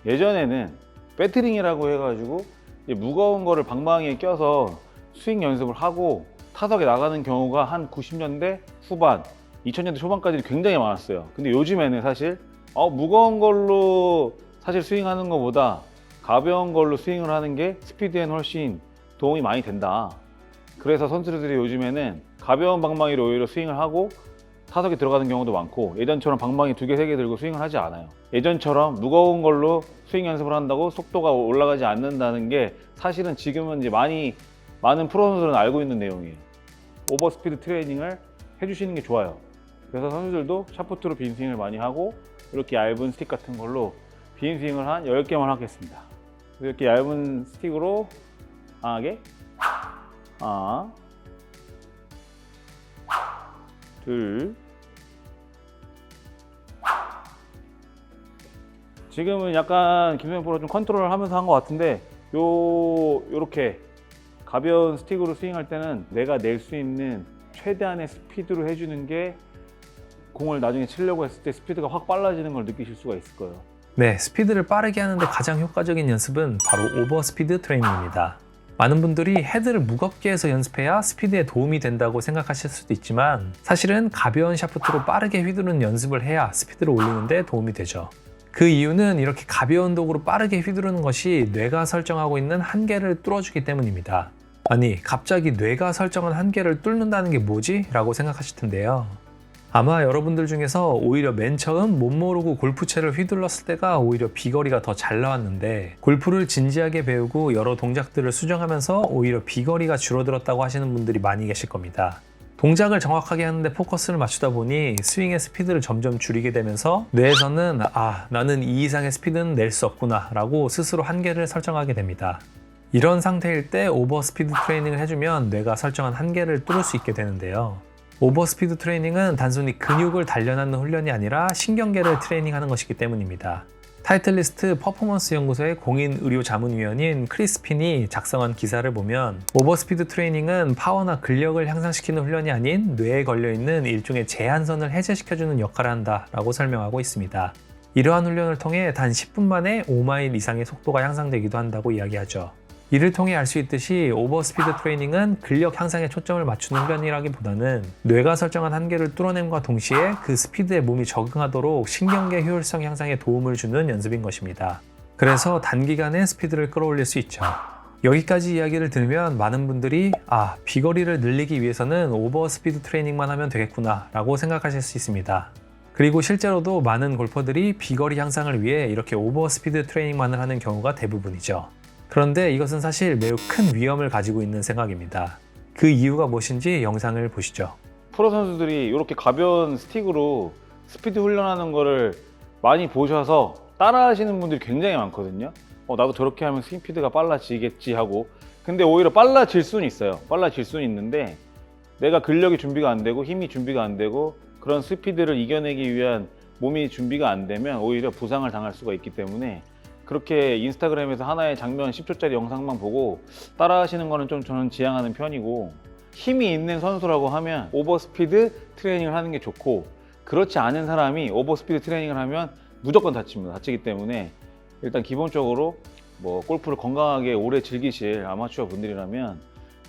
예전에는 배트링이라고 해가지고 무거운 거를 방망이에 껴서 스윙 연습을 하고 타석에 나가는 경우가 한 90년대 후반, 2000년대 초반까지 굉장히 많았어요. 근데 요즘에는 사실 무거운 걸로 사실 스윙하는 것보다 가벼운 걸로 스윙을 하는 게 스피드에는 훨씬 도움이 많이 된다. 그래서 선수들이 요즘에는 가벼운 방망이로 오히려 스윙을 하고 타석에 들어가는 경우도 많고, 예전처럼 방망이 2개, 3개 들고 스윙을 하지 않아요. 예전처럼 무거운 걸로 스윙 연습을 한다고 속도가 올라가지 않는다는 게 사실은 지금은 이제 많은 프로 선수들은 알고 있는 내용이에요. 오버스피드 트레이닝을 해주시는 게 좋아요. 그래서 선수들도 샤프트로 빈 스윙을 많이 하고 이렇게 얇은 스틱 같은 걸로 빈 스윙을 한 10개만 하겠습니다. 이렇게 얇은 스틱으로 강하게 하나, 둘, 지금은 약간 김성현 프로 좀 컨트롤을 하면서 한 것 같은데, 요렇게 가벼운 스틱으로 스윙할 때는 내가 낼 수 있는 최대한의 스피드로 해주는 게 공을 나중에 치려고 했을 때 스피드가 확 빨라지는 걸 느끼실 수가 있을 거예요. 네, 스피드를 빠르게 하는데 가장 효과적인 연습은 바로 오버스피드 트레이닝입니다. 많은 분들이 헤드를 무겁게 해서 연습해야 스피드에 도움이 된다고 생각하실 수도 있지만, 사실은 가벼운 샤프트로 빠르게 휘두르는 연습을 해야 스피드를 올리는 데 도움이 되죠. 그 이유는 이렇게 가벼운 도구로 빠르게 휘두르는 것이 뇌가 설정하고 있는 한계를 뚫어주기 때문입니다. 아니, 갑자기 뇌가 설정한 한계를 뚫는다는 게 뭐지? 라고 생각하실 텐데요. 아마 여러분들 중에서 오히려 맨 처음 못 모르고 골프채를 휘둘렀을 때가 오히려 비거리가 더 잘 나왔는데, 골프를 진지하게 배우고 여러 동작들을 수정하면서 오히려 비거리가 줄어들었다고 하시는 분들이 많이 계실 겁니다. 동작을 정확하게 하는데 포커스를 맞추다 보니 스윙의 스피드를 점점 줄이게 되면서 뇌에서는 나는 이 이상의 스피드는 낼 수 없구나 라고 스스로 한계를 설정하게 됩니다. 이런 상태일 때 오버스피드 트레이닝을 해주면 뇌가 설정한 한계를 뚫을 수 있게 되는데요. 오버스피드 트레이닝은 단순히 근육을 단련하는 훈련이 아니라 신경계를 트레이닝하는 것이기 때문입니다. 타이틀리스트 퍼포먼스 연구소의 공인 의료 자문위원인 크리스 핀이 작성한 기사를 보면 오버스피드 트레이닝은 파워나 근력을 향상시키는 훈련이 아닌 뇌에 걸려있는 일종의 제한선을 해제시켜주는 역할을 한다라고 설명하고 있습니다. 이러한 훈련을 통해 단 10분 만에 5마일 이상의 속도가 향상되기도 한다고 이야기하죠. 이를 통해 알 수 있듯이 오버스피드 트레이닝은 근력 향상에 초점을 맞추는 훈련이라기보다는 뇌가 설정한 한계를 뚫어냄과 동시에 그 스피드에 몸이 적응하도록 신경계 효율성 향상에 도움을 주는 연습인 것입니다. 그래서 단기간에 스피드를 끌어올릴 수 있죠. 여기까지 이야기를 들으면 많은 분들이 비거리를 늘리기 위해서는 오버스피드 트레이닝만 하면 되겠구나 라고 생각하실 수 있습니다. 그리고 실제로도 많은 골퍼들이 비거리 향상을 위해 이렇게 오버스피드 트레이닝만을 하는 경우가 대부분이죠. 그런데 이것은 사실 매우 큰 위험을 가지고 있는 생각입니다. 그 이유가 무엇인지 영상을 보시죠. 프로 선수들이 이렇게 가벼운 스틱으로 스피드 훈련하는 거를 많이 보셔서 따라 하시는 분들이 굉장히 많거든요. 나도 저렇게 하면 스윙 스피드가 빨라지겠지 하고. 근데 오히려 빨라질 수는 있어요. 빨라질 수는 있는데 내가 근력이 준비가 안 되고 힘이 준비가 안 되고 그런 스피드를 이겨내기 위한 몸이 준비가 안 되면 오히려 부상을 당할 수가 있기 때문에 그렇게 인스타그램에서 하나의 장면 10초짜리 영상만 보고 따라 하시는 거는 좀 저는 지양하는 편이고, 힘이 있는 선수라고 하면 오버스피드 트레이닝을 하는 게 좋고, 그렇지 않은 사람이 오버스피드 트레이닝을 하면 무조건 다칩니다. 다치기 때문에 일단 기본적으로 골프를 건강하게 오래 즐기실 아마추어 분들이라면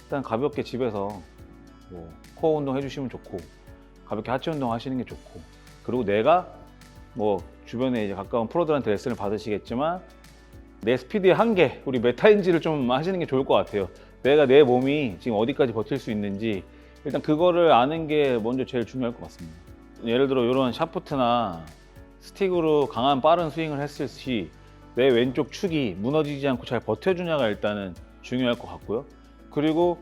일단 가볍게 집에서 코어 운동 해주시면 좋고, 가볍게 하체 운동 하시는 게 좋고, 그리고 내가 주변에 이제 가까운 프로들한테 레슨을 받으시겠지만 내 스피드의 한계, 우리 메타인지를 좀 하시는 게 좋을 것 같아요. 내가 내 몸이 지금 어디까지 버틸 수 있는지 일단 그거를 아는 게 먼저 제일 중요할 것 같습니다. 예를 들어 이런 샤프트나 스틱으로 강한 빠른 스윙을 했을 시 내 왼쪽 축이 무너지지 않고 잘 버텨주냐가 일단은 중요할 것 같고요. 그리고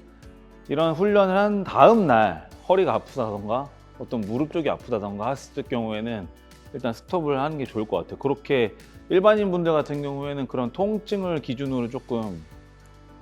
이런 훈련을 한 다음 날 허리가 아프다던가 어떤 무릎 쪽이 아프다던가 했을 경우에는 일단 스톱을 하는 게 좋을 것 같아요. 그렇게 일반인 분들 같은 경우에는 그런 통증을 기준으로 조금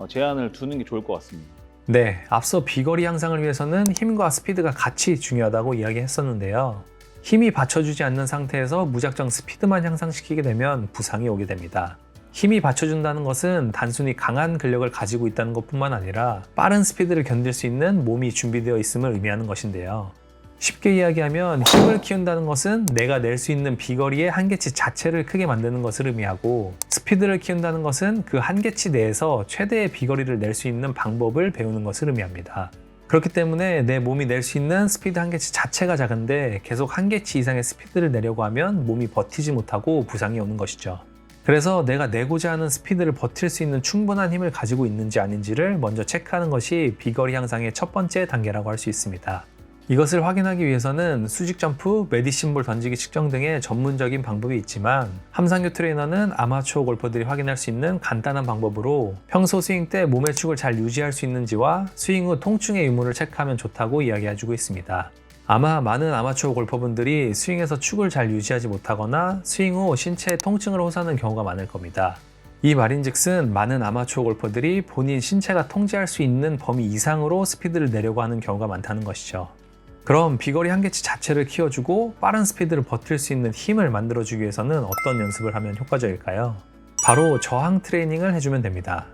제한을 두는 게 좋을 것 같습니다. 네, 앞서 비거리 향상을 위해서는 힘과 스피드가 같이 중요하다고 이야기했었는데요. 힘이 받쳐주지 않는 상태에서 무작정 스피드만 향상시키게 되면 부상이 오게 됩니다. 힘이 받쳐준다는 것은 단순히 강한 근력을 가지고 있다는 것뿐만 아니라 빠른 스피드를 견딜 수 있는 몸이 준비되어 있음을 의미하는 것인데요. 쉽게 이야기하면 힘을 키운다는 것은 내가 낼 수 있는 비거리의 한계치 자체를 크게 만드는 것을 의미하고, 스피드를 키운다는 것은 그 한계치 내에서 최대의 비거리를 낼 수 있는 방법을 배우는 것을 의미합니다. 그렇기 때문에 내 몸이 낼 수 있는 스피드 한계치 자체가 작은데 계속 한계치 이상의 스피드를 내려고 하면 몸이 버티지 못하고 부상이 오는 것이죠. 그래서 내가 내고자 하는 스피드를 버틸 수 있는 충분한 힘을 가지고 있는지 아닌지를 먼저 체크하는 것이 비거리 향상의 첫 번째 단계라고 할 수 있습니다. 이것을 확인하기 위해서는 수직 점프, 메디신볼 던지기 측정 등의 전문적인 방법이 있지만, 함상규 트레이너는 아마추어 골퍼들이 확인할 수 있는 간단한 방법으로 평소 스윙 때 몸의 축을 잘 유지할 수 있는지와 스윙 후 통증의 유무를 체크하면 좋다고 이야기해주고 있습니다. 아마 많은 아마추어 골퍼분들이 스윙에서 축을 잘 유지하지 못하거나 스윙 후 신체에 통증을 호소하는 경우가 많을 겁니다. 이 말인즉슨 많은 아마추어 골퍼들이 본인 신체가 통제할 수 있는 범위 이상으로 스피드를 내려고 하는 경우가 많다는 것이죠. 그럼 비거리 한계치 자체를 키워주고 빠른 스피드를 버틸 수 있는 힘을 만들어주기 위해서는 어떤 연습을 하면 효과적일까요? 바로 저항 트레이닝을 해주면 됩니다.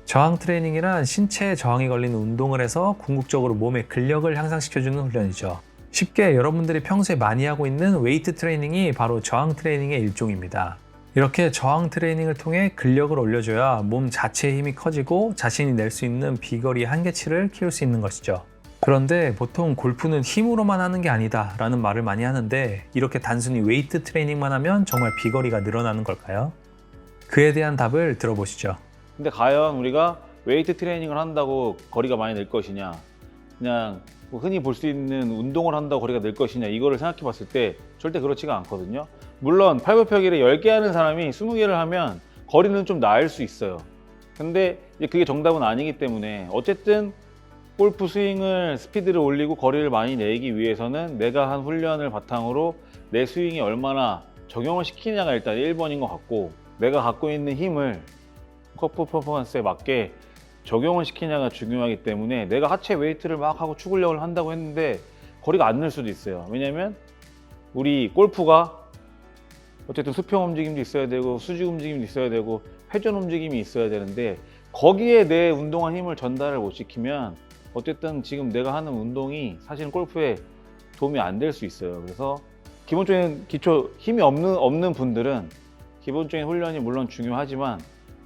저항 트레이닝이란 신체에 저항이 걸리는 운동을 해서 궁극적으로 몸의 근력을 향상시켜주는 훈련이죠. 쉽게 여러분들이 평소에 많이 하고 있는 웨이트 트레이닝이 바로 저항 트레이닝의 일종입니다. 이렇게 저항 트레이닝을 통해 근력을 올려줘야 몸 자체의 힘이 커지고 자신이 낼 수 있는 비거리 한계치를 키울 수 있는 것이죠. 그런데 보통 골프는 힘으로만 하는 게 아니다 라는 말을 많이 하는데 이렇게 단순히 웨이트 트레이닝만 하면 정말 비거리가 늘어나는 걸까요? 그에 대한 답을 들어보시죠. 근데 과연 우리가 웨이트 트레이닝을 한다고 거리가 많이 늘 것이냐, 그냥 흔히 볼 수 있는 운동을 한다고 거리가 늘 것이냐, 이거를 생각해 봤을 때 절대 그렇지가 않거든요. 물론 팔굽혀펴기를 10개 하는 사람이 20개를 하면 거리는 좀 나을 수 있어요. 근데 이제 그게 정답은 아니기 때문에 어쨌든 골프 스윙을 스피드를 올리고 거리를 많이 내기 위해서는 내가 한 훈련을 바탕으로 내 스윙이 얼마나 적용을 시키냐가 일단 1번인 것 같고, 내가 갖고 있는 힘을 골프 퍼포먼스에 맞게 적용을 시키냐가 중요하기 때문에 내가 하체 웨이트를 막 하고 추근력을 한다고 했는데 거리가 안 늘 수도 있어요. 왜냐면 우리 골프가 어쨌든 수평 움직임도 있어야 되고 수직 움직임도 있어야 되고 회전 움직임이 있어야 되는데 거기에 내 운동한 힘을 전달을 못 시키면 어쨌든 지금 내가 하는 운동이 사실은 골프에 도움이 안 될 수 있어요. 그래서 기본적인 기초 힘이 없는 분들은 기본적인 훈련이 물론 중요하지만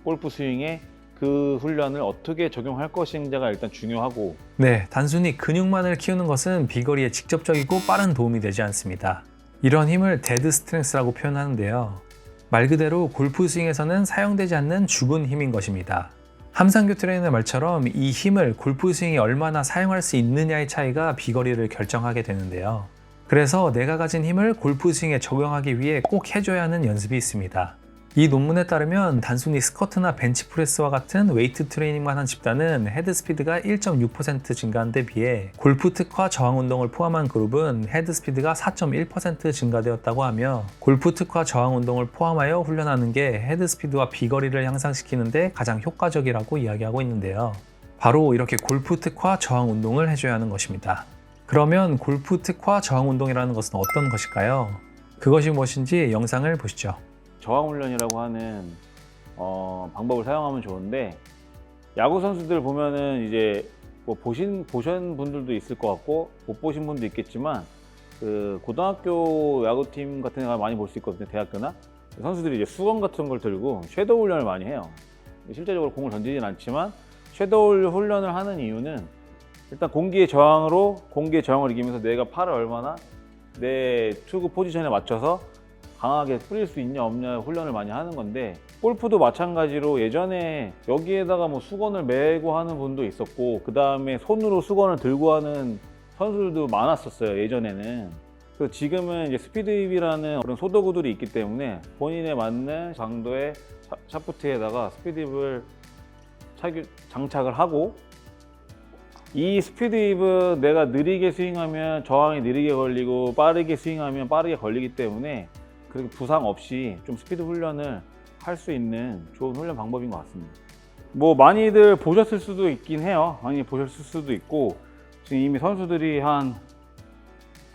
골프 스윙에 그 훈련을 어떻게 적용할 것인지가 일단 중요하고, 네, 단순히 근육만을 키우는 것은 비거리에 직접적이고 빠른 도움이 되지 않습니다. 이런 힘을 데드 스트렝스라고 표현하는데요. 말 그대로 골프 스윙에서는 사용되지 않는 죽은 힘인 것입니다. 함상규 트레이너의 말처럼 이 힘을 골프 스윙에 얼마나 사용할 수 있느냐의 차이가 비거리를 결정하게 되는데요. 그래서 내가 가진 힘을 골프 스윙에 적용하기 위해 꼭 해줘야 하는 연습이 있습니다. 이 논문에 따르면 단순히 스쿼트나 벤치프레스와 같은 웨이트 트레이닝만 한 집단은 헤드 스피드가 1.6% 증가한 데 비해 골프 특화 저항 운동을 포함한 그룹은 헤드 스피드가 4.1% 증가되었다고 하며, 골프 특화 저항 운동을 포함하여 훈련하는 게 헤드 스피드와 비거리를 향상시키는 데 가장 효과적이라고 이야기하고 있는데요. 바로 이렇게 골프 특화 저항 운동을 해줘야 하는 것입니다. 그러면 골프 특화 저항 운동이라는 것은 어떤 것일까요? 그것이 무엇인지 영상을 보시죠. 저항 훈련이라고 하는 방법을 사용하면 좋은데, 야구 선수들 보면은 이제 뭐 보신 분들도 있을 것 같고 못 보신 분도 있겠지만, 그 고등학교 야구팀 같은 데 가면 많이 볼 수 있거든요. 대학교나 선수들이 이제 수건 같은 걸 들고 섀도우 훈련을 많이 해요. 실제적으로 공을 던지진 않지만 섀도우 훈련을 하는 이유는 일단 공기의 저항을 이기면서 내가 팔을 얼마나 내 투구 포지션에 맞춰서 강하게 뿌릴 수 있냐 없냐 훈련을 많이 하는 건데, 골프도 마찬가지로 예전에 여기에다가 뭐 수건을 메고 하는 분도 있었고, 그 다음에 손으로 수건을 들고 하는 선수들도 많았었어요, 예전에는. 그래서 지금은 이제 스피드힙이라는 그런 소도구들이 있기 때문에 본인에 맞는 강도의 샤프트에다가 스피드힙을 장착을 하고, 이 스피드힙은 내가 느리게 스윙하면 저항이 느리게 걸리고 빠르게 스윙하면 빠르게 걸리기 때문에 그렇게 부상 없이 좀 스피드 훈련을 할 수 있는 좋은 훈련 방법인 것 같습니다. 뭐 많이들 보셨을 수도 있긴 해요. 많이 보셨을 수도 있고, 지금 이미 선수들이 한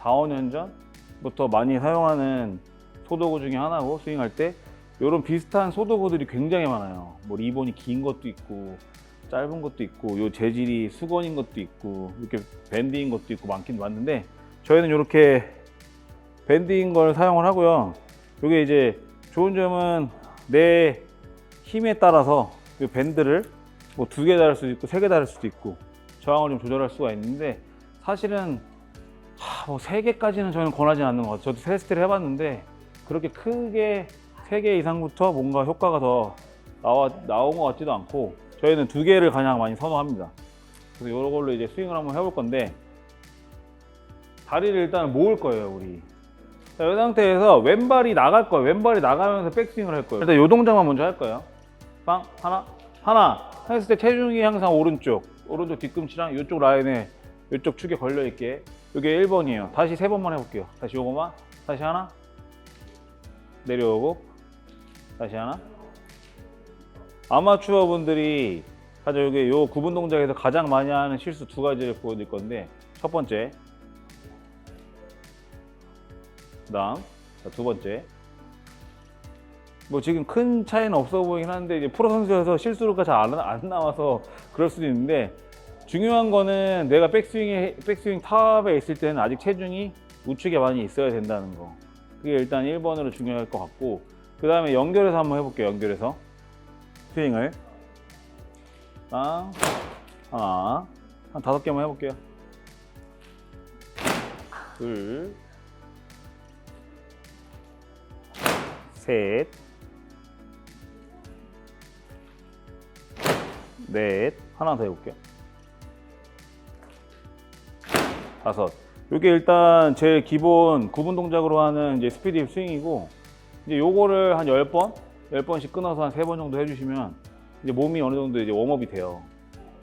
4, 5년 전부터 많이 사용하는 소도구 중에 하나고, 스윙할 때 이런 비슷한 소도구들이 굉장히 많아요. 뭐 리본이 긴 것도 있고 짧은 것도 있고, 요 재질이 수건인 것도 있고 이렇게 밴드인 것도 있고 많긴 많은데, 저희는 이렇게 밴드인 걸 사용을 하고요. 이게 이제 좋은 점은 내 힘에 따라서 이 밴드를 뭐 2개 달을 수도 있고 3개 달을 수도 있고 저항을 좀 조절할 수가 있는데, 사실은 뭐 3개까지는 저는 권하지 않는 것 같아요. 저도 테스트를 해봤는데 그렇게 크게 3개 이상부터 뭔가 효과가 더 나온 것 같지도 않고, 저희는 2개를 가장 많이 선호합니다. 그래서 이런 걸로 이제 스윙을 한번 해볼 건데, 다리를 일단 모을 거예요, 우리. 자, 이 상태에서 왼발이 나갈 거예요. 왼발이 나가면서 백스윙을 할 거예요. 일단 이 동작만 먼저 할 거예요. 빵, 하나 했을 때 체중이 항상 오른쪽 뒤꿈치랑 이쪽 라인에 이쪽 축에 걸려 있게. 이게 1번이에요. 다시 3번만 해볼게요. 다시 요거만. 다시 하나. 내려오고. 다시 하나. 아마추어 분들이 가장 여기 요 구분 동작에서 가장 많이 하는 실수 2가지를 보여드릴 건데, 첫 번째, 그 다음 2번째. 뭐 지금 큰 차이는 없어 보이긴 한데, 이제 프로 선수여서 실수가 잘 안 나와서 그럴 수도 있는데, 중요한 거는 내가 백스윙 탑에 있을 때는 아직 체중이 우측에 많이 있어야 된다는 거. 그게 일단 1번으로 중요할 것 같고, 그 다음에 연결해서 한번 해볼게요. 연결해서 스윙을 하나, 한 5개만 해볼게요. 둘, 셋, 넷, 하나 더 해볼게요. 다섯. 이게 일단 제일 기본 구분 동작으로 하는 이제 스피드 힙 스윙이고, 이제 요거를 한 10번씩 끊어서 한 3번 정도 해주시면 이제 몸이 어느 정도 이제 웜업이 돼요.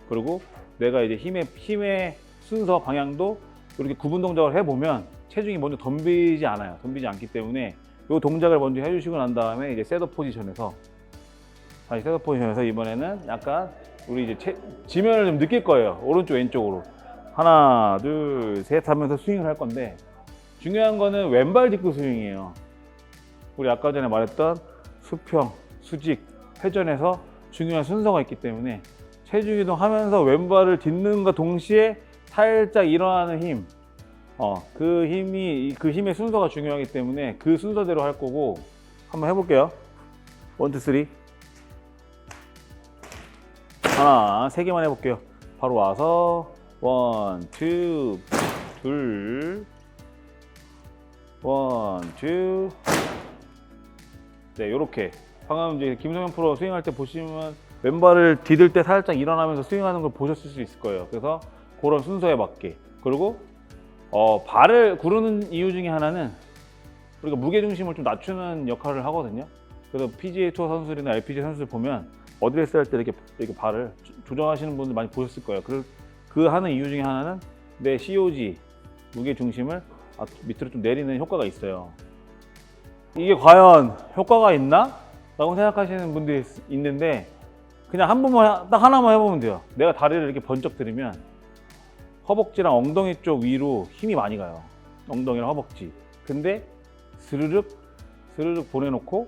그리고 내가 이제 힘의 순서, 방향도 이렇게 구분 동작을 해보면 체중이 먼저 덤비지 않아요. 덤비지 않기 때문에 요 동작을 먼저 해주시고 난 다음에 이제 셋업 포지션에서 다시 셋업 포지션에서 이번에는 약간 우리 이제 지면을 좀 느낄 거예요. 오른쪽 왼쪽으로 하나 둘 셋 하면서 스윙을 할 건데, 중요한 거는 왼발 딛고 스윙이에요. 우리 아까 전에 말했던 수평, 수직, 회전에서 중요한 순서가 있기 때문에 체중 이동하면서 왼발을 딛는과 동시에 살짝 일어나는 힘, 그 힘의 순서가 중요하기 때문에 그 순서대로 할 거고, 한번 해볼게요. 1, 2, 3. 하나, 3개만 해볼게요. 바로 와서 1, 2, 둘, 1, 2. 네, 요렇게. 방금 이제 김성현 프로 스윙할 때 보시면 왼발을 디딜 때 살짝 일어나면서 스윙하는 걸 보셨을 수 있을 거예요. 그래서 그런 순서에 맞게. 그리고 발을 구르는 이유 중에 하나는 우리가 무게중심을 좀 낮추는 역할을 하거든요. 그래서 PGA 투어 선수들이나 LPGA 선수들 보면 어드레스 할 때 이렇게 발을 조정하시는 분들 많이 보셨을 거예요. 그 하는 이유 중에 하나는 내 COG, 무게중심을 밑으로 좀 내리는 효과가 있어요. 이게 과연 효과가 있나? 라고 생각하시는 분들이 있는데, 그냥 한 번만, 딱 하나만 해보면 돼요. 내가 다리를 이렇게 번쩍 들이면 허벅지랑 엉덩이 쪽 위로 힘이 많이 가요. 엉덩이랑 허벅지. 근데 스르륵 보내놓고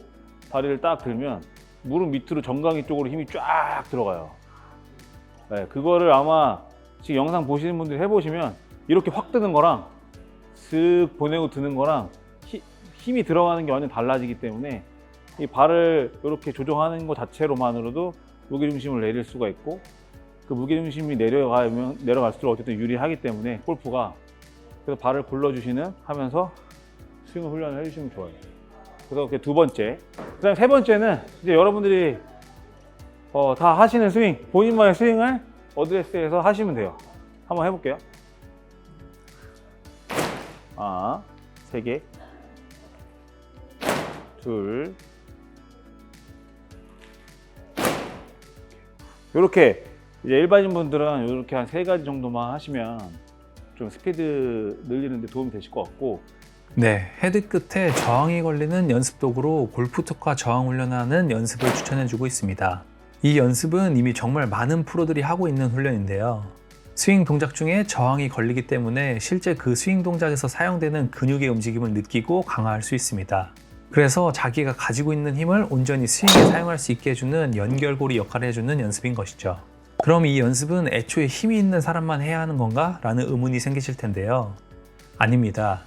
다리를 딱 들면 무릎 밑으로 정강이 쪽으로 힘이 쫙 들어가요. 네, 그거를 아마 지금 영상 보시는 분들이 해보시면 이렇게 확 뜨는 거랑 슥 보내고 드는 거랑 힘이 들어가는 게 완전 달라지기 때문에 이 발을 이렇게 조정하는 것 자체로만으로도 무게중심을 내릴 수가 있고, 그 무게중심이 내려갈수록 어쨌든 유리하기 때문에 골프가, 그래서 발을 굴러주시는 하면서 스윙 훈련을 해주시면 좋아요. 그래서 그게 두 번째. 그 다음에 세 번째는 이제 여러분들이 다 하시는 스윙, 본인만의 스윙을 어드레스에서 하시면 돼요. 한번 해볼게요. 하나, 3개, 둘, 이렇게 이제 일반인 분들은 이렇게 한 3가지 정도만 하시면 좀 스피드 늘리는 데 도움이 되실 것 같고, 네, 헤드 끝에 저항이 걸리는 연습 도구로 골프 특화 저항 훈련하는 연습을 추천해주고 있습니다. 이 연습은 이미 정말 많은 프로들이 하고 있는 훈련인데요. 스윙 동작 중에 저항이 걸리기 때문에 실제 그 스윙 동작에서 사용되는 근육의 움직임을 느끼고 강화할 수 있습니다. 그래서 자기가 가지고 있는 힘을 온전히 스윙에 사용할 수 있게 해주는 연결고리 역할을 해주는 연습인 것이죠. 그럼 이 연습은 애초에 힘이 있는 사람만 해야 하는 건가? 라는 의문이 생기실 텐데요. 아닙니다.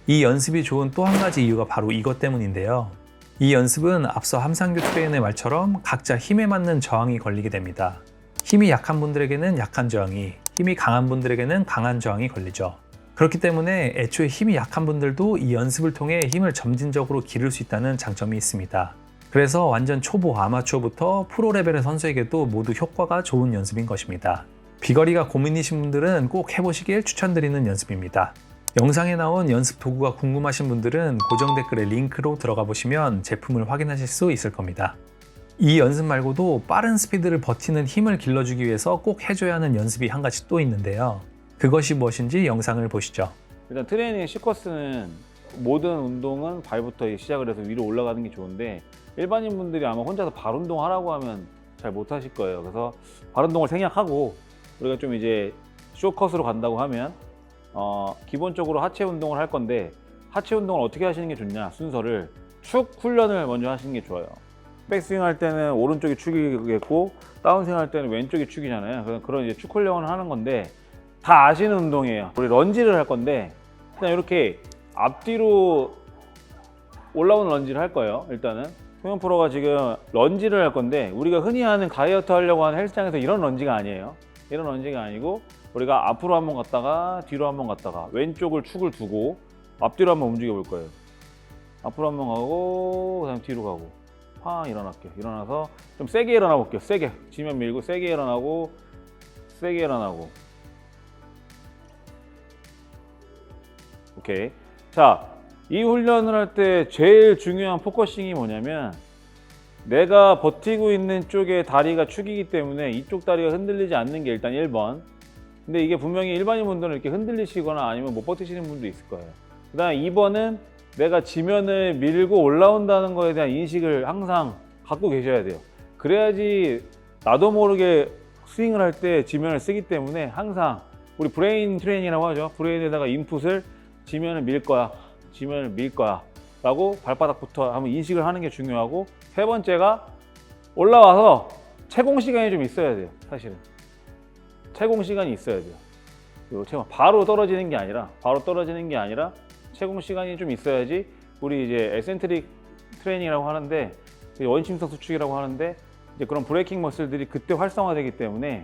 이 연습이 좋은 또 한 가지 이유가 바로 이것 때문인데요. 이 연습은 앞서 함상규 트레이너의 말처럼 각자 힘에 맞는 저항이 걸리게 됩니다. 힘이 약한 분들에게는 약한 저항이, 힘이 강한 분들에게는 강한 저항이 걸리죠. 그렇기 때문에 애초에 힘이 약한 분들도 이 연습을 통해 힘을 점진적으로 기를 수 있다는 장점이 있습니다. 그래서 완전 초보, 아마추어부터 프로 레벨의 선수에게도 모두 효과가 좋은 연습인 것입니다. 비거리가 고민이신 분들은 꼭 해보시길 추천드리는 연습입니다. 영상에 나온 연습 도구가 궁금하신 분들은 고정 댓글에 링크로 들어가 보시면 제품을 확인하실 수 있을 겁니다. 이 연습 말고도 빠른 스피드를 버티는 힘을 길러주기 위해서 꼭 해줘야 하는 연습이 한 가지 또 있는데요. 그것이 무엇인지 영상을 보시죠. 일단 트레이닝 시퀀스는 모든 운동은 발부터 시작을 해서 위로 올라가는 게 좋은데, 일반인 분들이 아마 혼자서 발 운동 하라고 하면 잘 못 하실 거예요. 그래서 발 운동을 생략하고 우리가 좀 이제 쇼컷으로 간다고 하면 기본적으로 하체 운동을 할 건데, 하체 운동을 어떻게 하시는 게 좋냐, 순서를 축 훈련을 먼저 하시는 게 좋아요. 백스윙 할 때는 오른쪽이 축이겠고 다운스윙 할 때는 왼쪽이 축이잖아요. 그래서 그런 이제 축 훈련을 하는 건데 다 아시는 운동이에요. 우리 런지를 할 건데 그냥 이렇게 앞뒤로 올라오는 런지를 할 거예요. 일단은 성현 프로가 지금 런지를 할 건데, 우리가 흔히 하는 다이어트 하려고 하는 헬스장에서 이런 런지가 아니에요. 이런 런지가 아니고 우리가 앞으로 한번 갔다가 뒤로 한번 갔다가 왼쪽을 축을 두고 앞뒤로 한번 움직여 볼 거예요. 앞으로 한번 가고 그다음 뒤로 가고 팡 일어날게요. 일어나서 좀 세게 일어나 볼게요. 세게 지면 밀고 세게 일어나고 세게 일어나고. 오케이. 자, 이 훈련을 할 때 제일 중요한 포커싱이 뭐냐면 내가 버티고 있는 쪽에 다리가 축이기 때문에 이쪽 다리가 흔들리지 않는 게 일단 1번. 근데 이게 분명히 일반인 분들은 이렇게 흔들리시거나 아니면 못 버티시는 분도 있을 거예요. 그 다음에 2번은 내가 지면을 밀고 올라온다는 거에 대한 인식을 항상 갖고 계셔야 돼요. 그래야지 나도 모르게 스윙을 할 때 지면을 쓰기 때문에 항상 우리 브레인 트레이닝이라고 하죠. 브레인에다가 인풋을 지면을 밀 거야. 지면을 밀 거야. 라고 발바닥부터 한번 인식을 하는 게 중요하고, 세 번째가 올라와서 채공 시간이 좀 있어야 돼요. 사실은 채공 시간이 있어야 돼요. 바로 떨어지는 게 아니라 채공 시간이 좀 있어야지 우리 이제 에센트릭 트레이닝이라고 하는데, 원심성 수축이라고 하는데, 이제 그런 브레이킹 머슬들이 그때 활성화되기 때문에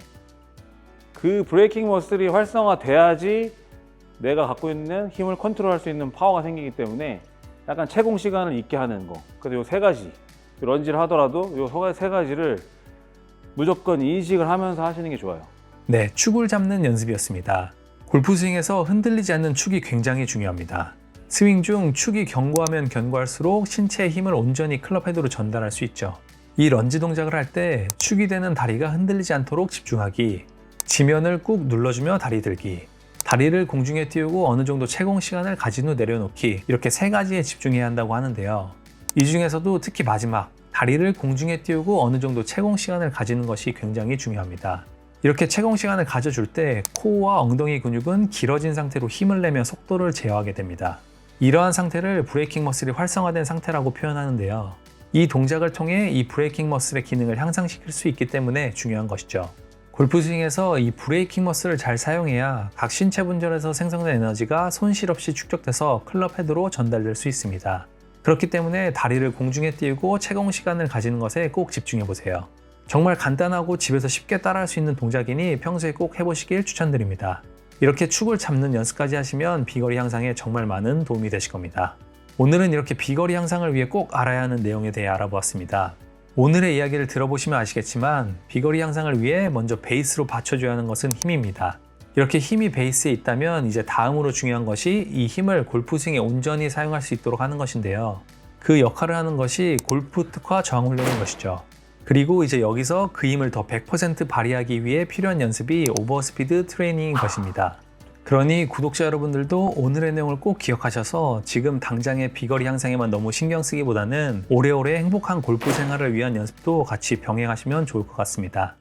그 브레이킹 머슬이 활성화돼야지 내가 갖고 있는 힘을 컨트롤할 수 있는 파워가 생기기 때문에 약간 채공 시간을 있게 하는 거. 그래서 요 세 가지, 런지를 하더라도 요 세 가지를 무조건 인식을 하면서 하시는 게 좋아요. 네, 축을 잡는 연습이었습니다. 골프 스윙에서 흔들리지 않는 축이 굉장히 중요합니다. 스윙 중 축이 견고하면 견고할수록 신체의 힘을 온전히 클럽 헤드로 전달할 수 있죠. 이 런지 동작을 할 때 축이 되는 다리가 흔들리지 않도록 집중하기, 지면을 꾹 눌러주며 다리 들기, 다리를 공중에 띄우고 어느 정도 채공 시간을 가진 후 내려놓기, 이렇게 세 가지에 집중해야 한다고 하는데요. 이 중에서도 특히 마지막, 다리를 공중에 띄우고 어느 정도 채공 시간을 가지는 것이 굉장히 중요합니다. 이렇게 채공 시간을 가져줄 때 코어와 엉덩이 근육은 길어진 상태로 힘을 내며 속도를 제어하게 됩니다. 이러한 상태를 브레이킹 머슬이 활성화된 상태라고 표현하는데요. 이 동작을 통해 이 브레이킹 머슬의 기능을 향상시킬 수 있기 때문에 중요한 것이죠. 골프 스윙에서 이 브레이킹 머슬을 잘 사용해야 각 신체 분절에서 생성된 에너지가 손실 없이 축적돼서 클럽 헤드로 전달될 수 있습니다. 그렇기 때문에 다리를 공중에 띄우고 채공 시간을 가지는 것에 꼭 집중해 보세요. 정말 간단하고 집에서 쉽게 따라할 수 있는 동작이니 평소에 꼭 해보시길 추천드립니다. 이렇게 축을 잡는 연습까지 하시면 비거리 향상에 정말 많은 도움이 되실 겁니다. 오늘은 이렇게 비거리 향상을 위해 꼭 알아야 하는 내용에 대해 알아보았습니다. 오늘의 이야기를 들어보시면 아시겠지만 비거리 향상을 위해 먼저 베이스로 받쳐줘야 하는 것은 힘입니다. 이렇게 힘이 베이스에 있다면 이제 다음으로 중요한 것이 이 힘을 골프 스윙에 온전히 사용할 수 있도록 하는 것인데요. 그 역할을 하는 것이 골프 특화 저항 훈련인 것이죠. 그리고 이제 여기서 그 힘을 더 100% 발휘하기 위해 필요한 연습이 오버스피드 트레이닝인 것입니다. 그러니 구독자 여러분들도 오늘의 내용을 꼭 기억하셔서 지금 당장의 비거리 향상에만 너무 신경 쓰기보다는 오래오래 행복한 골프 생활을 위한 연습도 같이 병행하시면 좋을 것 같습니다.